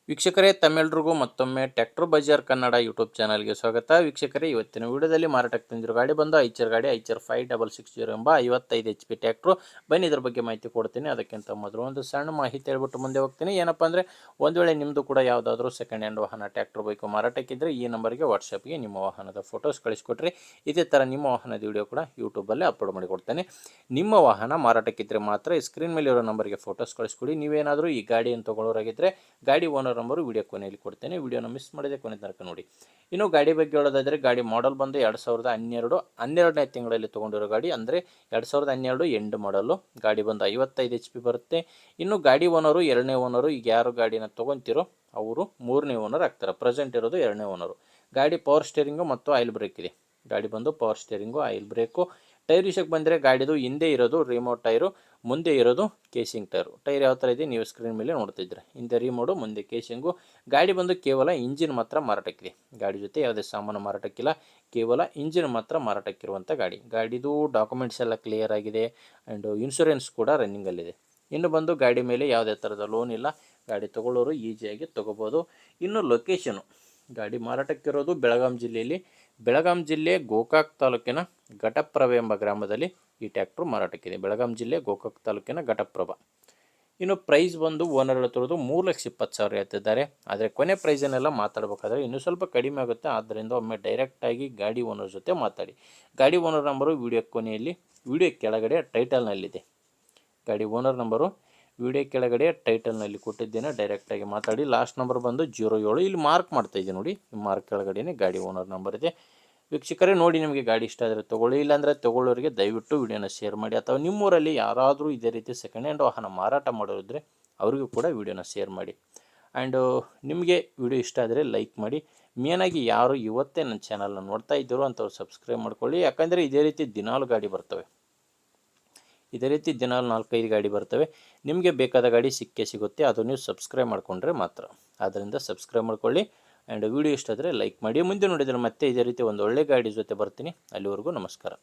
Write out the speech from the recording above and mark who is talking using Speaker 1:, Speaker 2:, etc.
Speaker 1: ವೀಕ್ಷಕರೇ, ತಮ್ಮೆಲ್ಲರಿಗೂ ಮತ್ತೊಮ್ಮೆ ಟ್ರ್ಯಾಕ್ಟರ್ ಬಜಾರ್ ಕನ್ನಡ ಯೂಟ್ಯೂಬ್ ಚಾನಲ್ಗೆ ಸ್ವಾಗತ. ವೀಕ್ಷಕರೇ, ಇವತ್ತಿನ ವಿಡಿಯೋದಲ್ಲಿ ಮಾರಾಟಕ್ಕೆ ತಂದಿರೋ ಗಾಡಿ ಬಂದು ಐಚರ್ ಗಾಡಿ ಐಚರ್ 5660 ಎಂಬ 55 HP ಟ್ರ್ಯಾಕ್ಟ್ರು. ಬನ್ನಿ ಇದ್ರ ಬಗ್ಗೆ ಮಾಹಿತಿ ಕೊಡ್ತೀನಿ. ಅದಕ್ಕಿಂತ ಮೊದಲು ಒಂದು ಸಣ್ಣ ಮಾಹಿತಿ ಹೇಳ್ಬಿಟ್ಟು ಮುಂದೆ ಹೋಗ್ತೀನಿ. ಏನಪ್ಪ ಅಂದರೆ, ಒಂದು ವೇಳೆ ನಿಮ್ಮದು ಕೂಡ ಯಾವುದಾದ್ರೂ ಸೆಕೆಂಡ್ ಹ್ಯಾಂಡ್ ವಾಹನ ಟ್ರ್ಯಾಕ್ಟರ್ ಬೈಕು ಮಾರಾಟಕ್ಕಿದ್ದರೆ ಈ ನಂಬರ್ಗೆ ವಾಟ್ಸಪ್ಗೆ ನಿಮ್ಮ ವಾಹನದ ಫೋಟೋಸ್ ಕಳಿಸ್ಕೊಟ್ರಿ. ಇದೇ ಥರ ನಿಮ್ಮ ವಾಹನದ ವಿಡಿಯೋ ಕೂಡ ಯೂಟ್ಯೂಬಲ್ಲಿ ಅಪ್ಲೋಡ್ ಮಾಡಿ ಕೊಡ್ತೇನೆ. ನಿಮ್ಮ ವಾಹನ ಮಾರಾಟಕ್ಕಿದ್ದರೆ ಮಾತ್ರ ಸ್ಕ್ರೀನ್ ಮೇಲೆ ಇರೋ ನಂಬರ್ಗೆ ಫೋಟೋಸ್ ಕಳಿಸ್ಕೊಡಿ. ನೀವೇನಾದರೂ ಈ ಗಾಡಿಯನ್ನು ತೊಗೊಳೋರಾಗಿದ್ದರೆ ಗಾಡಿ ಓನರ್ ನಂಬರು ವಿಡಿಯೋ ಕೊನೆಯಲ್ಲಿ ಕೊಡ್ತೇನೆ. ವಿಡಿಯೋನ ಮಿಸ್ ಮಾಡಿದೆ ಕೊನೆ ತನಕ ನೋಡಿ. ಇನ್ನು ಗಾಡಿ ಬಗ್ಗೆ ಹೇಳೋದಾದರೆ, ಗಾಡಿ ಮಾಡಲ್ ಬಂದು 2012 12ನೇ ತಿಂಗಳಲ್ಲಿ ತೊಗೊಂಡಿರೋ ಗಾಡಿ, ಅಂದರೆ 2012 ಎಂಡ್ ಮಾಡಲು. ಗಾಡಿ ಬಂದು 55 HP ಬರುತ್ತೆ. ಇನ್ನು ಗಾಡಿ ಓನರು ಎರಡನೇ ಓನರು. ಈಗ ಯಾರು ಗಾಡಿನ ತೊಗೊತಿರೋ ಅವರು ಮೂರನೇ ಓನರ್ ಆಗ್ತಾರೆ. ಪ್ರೆಸೆಂಟ್ ಇರೋದು ಎರಡನೇ ಓನರು. ಗಾಡಿ ಪವರ್ ಸ್ಟೇರಿಂಗು ಮತ್ತು ಆಯಿಲ್ ಬ್ರೇಕ್ ಇದೆ. ಗಾಡಿ ಬಂದು power steering, oil break. Tyre ವಿಷಯಕ್ಕೆ ಬಂದರೆ, ಗಾಡಿದು ಹಿಂದೆ ಇರೋದು ರಿಮೋಟ್ ಟೈರು, ಮುಂದೆ ಇರೋದು ಕೇಸಿಂಗ್ ಟೈರು. ಟೈರ್ ಯಾವ ಥರ ಇದೆ ನೀವು ಸ್ಕ್ರೀನ್ ಮೇಲೆ ನೋಡ್ತಿದ್ರೆ, ಹಿಂದೆ ರಿಮೋಟು, ಮುಂದೆ ಕೇಸಿಂಗು. ಗಾಡಿ ಬಂದು ಕೇವಲ ಇಂಜಿನ್ ಮಾತ್ರ ಮಾರಾಟಕ್ಕಿದೆ. ಗಾಡಿ ಜೊತೆ ಯಾವುದೇ ಸಾಮಾನು ಮಾರಾಟಕ್ಕಿಲ್ಲ, ಕೇವಲ ಇಂಜಿನ್ ಮಾತ್ರ ಮಾರಾಟಕ್ಕಿರುವಂಥ ಗಾಡಿ. ಗಾಡಿದು ಡಾಕ್ಯುಮೆಂಟ್ಸ್ ಎಲ್ಲ ಕ್ಲಿಯರ್ ಆಗಿದೆ ಆ್ಯಂಡ್ ಇನ್ಶೂರೆನ್ಸ್ ಕೂಡ ರನ್ನಿಂಗಲ್ಲಿದೆ. ಇನ್ನು ಬಂದು ಗಾಡಿ ಮೇಲೆ ಯಾವುದೇ ಥರದ ಲೋನ್ ಇಲ್ಲ. ಗಾಡಿ ತೊಗೊಳ್ಳೋರು ಈಸಿಯಾಗಿ ತೊಗೋಬೋದು. ಇನ್ನು ಲೊಕೇಶನು, ಗಾಡಿ ಮಾರಾಟಕ್ಕಿರೋದು ಬೆಳಗಾಂ ಜಿಲ್ಲೆಯಲ್ಲಿ. ಬೆಳಗಾಂ ಜಿಲ್ಲೆ ಗೋಕಾಕ್ ತಾಲೂಕಿನ ಘಟಪ್ರಭ ಎಂಬ ಗ್ರಾಮದಲ್ಲಿ ಈ ಟ್ರ್ಯಾಕ್ಟ್ರು ಮಾರಾಟಕ್ಕಿದೆ. ಬೆಳಗಾಂ ಜಿಲ್ಲೆ ಗೋಕಾಕ್ ತಾಲೂಕಿನ ಘಟಪ್ರಭ. ಇನ್ನು ಪ್ರೈಸ್ ಬಂದು ಓನರ್ ಹೇಳ್ತಿರೋದು 3,20,000 ಹೇಳ್ತಿದ್ದಾರೆ. ಆದರೆ ಕೊನೆ ಪ್ರೈಸನ್ನೆಲ್ಲ ಮಾತಾಡಬೇಕಾದ್ರೆ ಇನ್ನೂ ಸ್ವಲ್ಪ ಕಡಿಮೆ ಆಗುತ್ತೆ. ಆದ್ದರಿಂದ ಒಮ್ಮೆ ಡೈರೆಕ್ಟಾಗಿ ಗಾಡಿ ಓನರ್ ಜೊತೆ ಮಾತಾಡಿ. ಗಾಡಿ ಓನರ್ ನಂಬರು ವಿಡಿಯೋ ಕೊನೆಯಲ್ಲಿ, ವಿಡಿಯೋ ಕೆಳಗಡೆ ಟೈಟಲ್ನಲ್ಲಿದೆ. ಗಾಡಿ ಓನರ್ ನಂಬರು ವಿಡಿಯೋ ಕೆಳಗಡೆ ಟೈಟಲ್ನಲ್ಲಿ ಕೊಟ್ಟಿದ್ದೇನೆ. ಡೈರೆಕ್ಟಾಗಿ ಮಾತಾಡಿ. ಲಾಸ್ಟ್ ನಂಬರ್ ಬಂದು 07. ಇಲ್ಲಿ ಮಾರ್ಕ್ ಮಾಡ್ತಾಯಿದ್ದೀನಿ ನೋಡಿ, ಮಾರ್ಕ್ ಕೆಳಗಡೆ ಗಾಡಿ ಓನರ್ ನಂಬರ್ ಇದೆ. ವೀಕ್ಷಕರೇ ನೋಡಿ, ನಿಮಗೆ ಗಾಡಿ ಇಷ್ಟ ಆದರೆ ತೊಗೊಳ್ಳಿ. ಇಲ್ಲಾಂದರೆ ತೊಗೊಳ್ಳೋರಿಗೆ ದಯವಿಟ್ಟು ವಿಡಿಯೋನ ಶೇರ್ ಮಾಡಿ. ಅಥವಾ ನಿಮ್ಮೂರಲ್ಲಿ ಯಾರಾದರೂ ಇದೇ ರೀತಿ ಸೆಕೆಂಡ್ ಹ್ಯಾಂಡ್ ವಾಹನ ಮಾರಾಟ ಮಾಡೋರಿದ್ದರೆ ಅವರಿಗೂ ಕೂಡ ವಿಡಿಯೋನ ಶೇರ್ ಮಾಡಿ. ಆ್ಯಂಡು ನಿಮಗೆ ವಿಡಿಯೋ ಇಷ್ಟ ಆದರೆ ಲೈಕ್ ಮಾಡಿ. ಮೇನಾಗಿ ಯಾರು ಇವತ್ತೇ ನನ್ನ ಚಾನಲ್ನ ನೋಡ್ತಾ ಇದ್ದೀರೋ ಅಂಥವ್ರು ಸಬ್ಸ್ಕ್ರೈಬ್ ಮಾಡ್ಕೊಳ್ಳಿ. ಯಾಕಂದರೆ ಇದೇ ರೀತಿ ದಿನಾಲು ಗಾಡಿ ಬರ್ತವೆ. ಇದೇ ರೀತಿ ದಿನಾಲು 4-5 ಗಾಡಿ ಬರ್ತವೆ. ನಿಮಗೆ ಬೇಕಾದ ಗಾಡಿ ಸಿಕ್ಕೇ ಸಿಗುತ್ತೆ. ಅದು ನೀವು ಸಬ್ಸ್ಕ್ರೈಬ್ ಮಾಡಿಕೊಂಡ್ರೆ ಮಾತ್ರ. ಆದ್ದರಿಂದ ಸಬ್ಸ್ಕ್ರೈಬ್ ಮಾಡ್ಕೊಳ್ಳಿ. ಆ್ಯಂಡ್ ವಿಡಿಯೋ ಇಷ್ಟ ಆದರೆ ಲೈಕ್ ಮಾಡಿ. ಮುಂದೆ ನೋಡಿದರೆ ಮತ್ತೆ ಇದೇ ರೀತಿ ಒಂದು ಒಳ್ಳೆ ಗಾಡಿ ಜೊತೆ ಬರ್ತೀನಿ. ಅಲ್ಲಿವರೆಗೂ ನಮಸ್ಕಾರ.